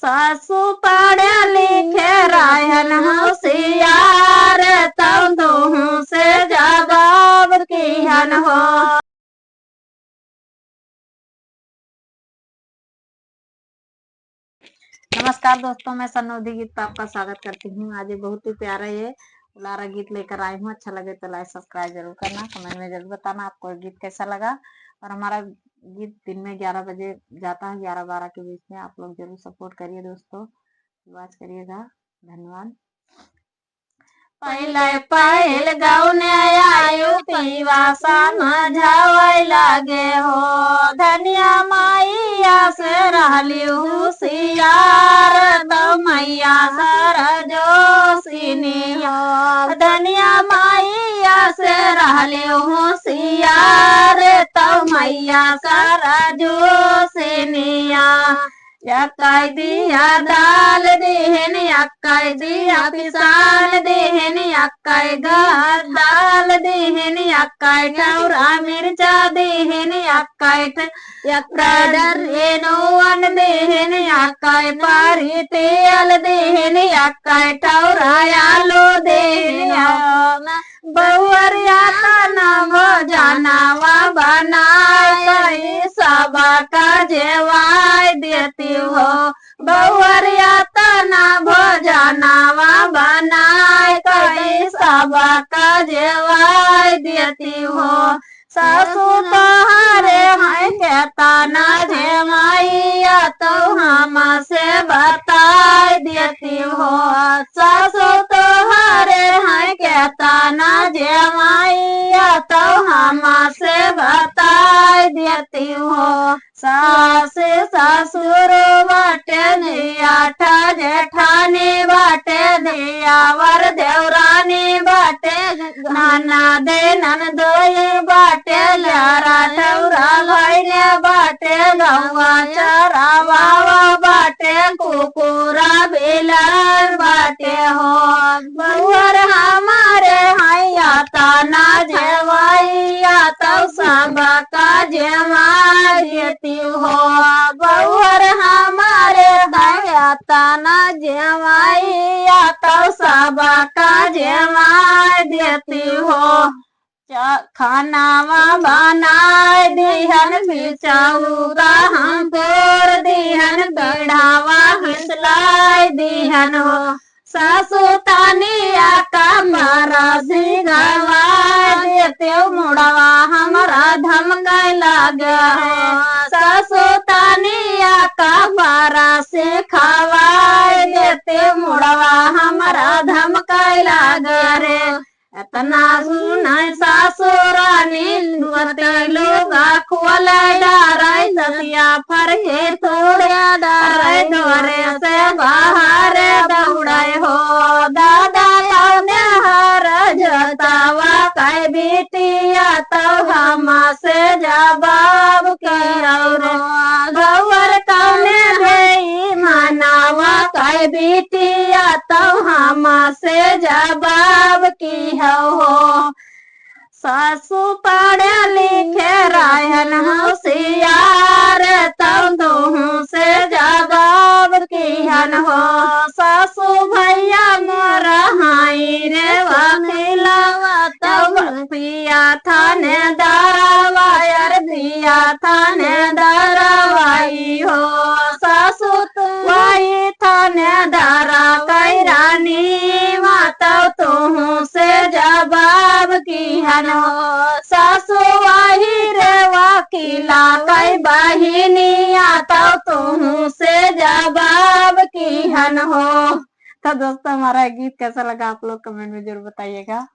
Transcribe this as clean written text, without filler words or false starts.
सासू पढ़े लिखे रहन होशियार, तब तुम से जवाब किहन हो। नमस्कार दोस्तों, मैं सनोधी गीत पर आपका स्वागत करती हूँ। आज ये बहुत ही प्यारा ये उलारा गीत लेकर आई हूँ। अच्छा लगे तो लाइक सब्सक्राइब जरूर करना, कमेंट में जरूर बताना आपको ये गीत कैसा लगा। और हमारा गीत दिन में 11 बजे जाता है, 11-12 के बीच में। आप लोग जरूर सपोर्ट करिए दोस्तों, वॉच करिएगा। धन्यवाद। पहले पहल गौने आयु पीवा समझावे लागे हो, धनिया मैया से रहली होशियार, तो मैया सर जोशिनिया। धनिया मैया से रहली होशियार, तो मैया सर जोशिनिया। यकाई दिया दाल देहन, यकाई दिया पिसान देहन, यकाई दाल देहन, यकाई ठौरा मिर्चा देहन, यकाई यकाडर एनोवन देहन, यकाई पारी तेल देहन, यकाई ठौरा आलू देहन। बहुरिया तना भोजनावा बनाए, सबा का जेवाय देती हो। बहुरिया तना भोजनावा बनाए, कई सबा का जेवाय देती हो। सासू तोहरे हैं के तना जेवाइया, तो हम से बताए देती हो। सासू तोहरे हैं के तना जेवाइया, तो हम से बताए देती हो। सास ससुर बाटे जियाठ जेठानी बाटे, दियावर देवरानी बाटे, नाना दे ननदोई बाटे, लारा ठौरा भैया बाटे, गौवा चरावा बाटे, कुकुरा बिलार बाटे हो। बहुर हमारे हैया तना जेवाइया, तो सब का जेवाय देती हो। बहुर हमारे हैया तना जेवाइया, तो सब का जेवाय देती हो। खानावा बनाए दिहन, बिचाऊरा हम तोर दिहन, बढ़ावा हंसलाए दिहन हो। सासू तानिया का मारा सिगवा देते, मुड़वा हमारा धमकाए लागे हो। सासू तानिया का मारा से खावाए देते, मुड़वा हमारा धमकाए लागे रे। इतना सुनाय सासुरानी लोगा खोल डाराय, सतिया फरके थोड़े डाराय, द्वारे से बाहर दौड़ाय हो। दादा कौने हर जतावा कै बेटिया, तो हम से जवाब किया रो। गौर कौने भई मनावा कै बेटिया, तो हम से जवाब किया हो। सासू पढ़े लिखे रहन होशियार, तब तुम से जवाब किहन हो। सासू भैया मोरा हाई रे वकीलवा, तब पिया थाने दरवायर, दिया थाने दरवाई हो। सासू वही थाने दरा कैरानी, तब तुम से जवाब किहन हो। सासू वही रे वकीला कई बहिनिया, तब तुम से जवाब किहन हो। तो दोस्तों, हमारा गीत कैसा लगा आप लोग कमेंट में जरूर बताइएगा।